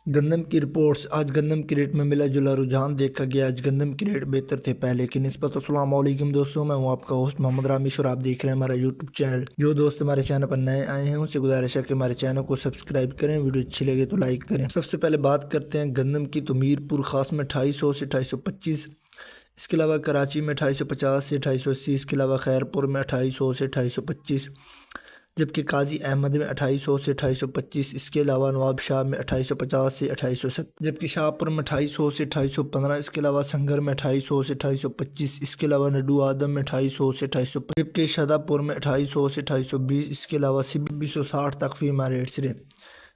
گندم کی رپورٹس۔ آج گندم کی ریٹ میں ملا جلا رجحان دیکھا گیا۔ آج گندم کی ریٹ بہتر تھے پہلے کی نسبت۔ السلام علیکم دوستوں، میں ہوں آپ کا ہوسٹ محمد رامیش اور آپ دیکھ رہے ہیں ہمارا یوٹیوب چینل۔ جو دوست ہمارے چینل پر نئے آئے ہیں ان سے گزارش ہے کہ ہمارے چینل کو سبسکرائب کریں، ویڈیو اچھی لگے تو لائک کریں۔ سب سے پہلے بات کرتے ہیں گندم کی تو میرپور خاص میں 2800 سے 2825، اس کے علاوہ کراچی میں 2850 سے 2880، اس کے علاوہ خیرپور میں 2800 سے 2825، جبکہ قاضی احمد میں 2800 سے 2825، اس کے علاوہ نواب شاہ میں 2850 سے 2870، جبکہ شاہپور میں 2800 سے 2815، اس کے علاوہ سنگر میں 2800 سے 2825، اس کے علاوہ نڈو آدم میں 2800 سے 2825، جبکہ شہدا پور میں 2800 سے 2820، اس کے علاوہ 260 تک فیمہ ریٹس رہے،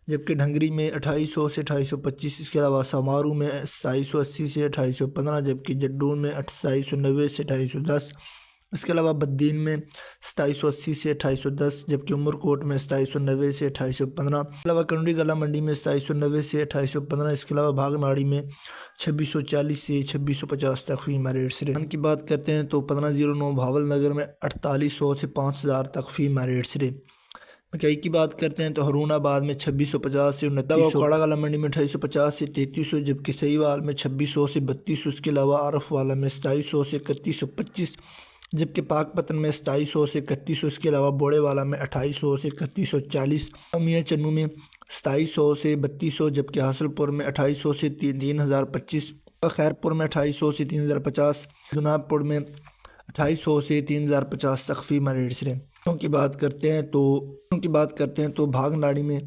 جبکہ ڈھنگری میں 2800 سے 2825، اس کے علاوہ سمارو میں 2780 سے 2815، جبکہ جڈون میں 2790 سے 2810، اس کے علاوہ بدین میں 2780 سے 2810، جبکہ عمرکوٹ میں 2790 سے 2815، اس کے علاوہ کنڈی گلا منڈی میں 2790 سے 2815، اس کے علاوہ بھاگ ناڑی میں 2640 سے 2650 تک فیمہ ریٹس رہے۔ کی بات کرتے ہیں تو 1509 بھاول نگر میں 4800 سے 5000 تک فیمہ ریٹس رہے۔ مکئی کی بات کرتے ہیں تو ہرون آباد میں 2650 سے 2900، کاڑا گلا منڈی میں 2850 سے 3300، جبکہ سہیوال میں 2600 سے 3200، اس کے علاوہ عارف والا میں 2700 سے 3125، جبکہ پاک پتن میں 2700 سے 3100، اس کے علاوہ بوڑے والا میں 2800 سے 3140، میاں چنو میں 2700 سے 3200، جبکہ حاصل پور میں 2800 سے 3025، خیرپور میں 2800 سے 3050، جناب پور میں 2800 سے 3050 تک فیمہ ریٹس رہے۔ کی بات کرتے ہیں تو بھاگ ناڑی میں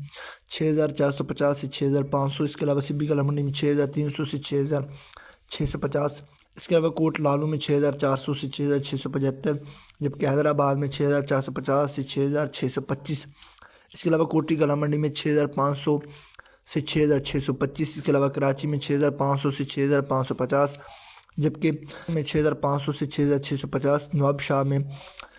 6450 سے 6500، اس کے علاوہ سبی کلا منڈی میں 6300 سے 6650، اس کے علاوہ کوٹ لالو میں 6400 سے 6675، جبکہ حیدرآباد میں 6450 سے 6625، اس کے علاوہ کوٹی گلا منڈی میں 6500 سے 6625، اس کے علاوہ کراچی میں 6500 سے 6550، جبکہ میں 6500 سے 6650، نواب شاہ میں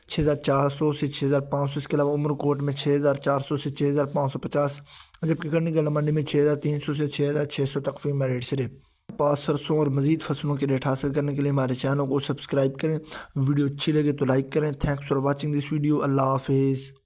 6400 سے 6500، اس کے علاوہ عمرکوٹ میں 6400 سے 6550، جبکہ کنڈی گلا منڈی میں 6300 سے 6600 تک فیمہ ریٹس رہے۔ پاس سرسوں اور مزید فصلوں کے ریٹ حاصل کرنے کے لیے ہمارے چینل کو سبسکرائب کریں، ویڈیو اچھی لگے تو لائک کریں۔ Thanks for watching this video. اللہ حافظ۔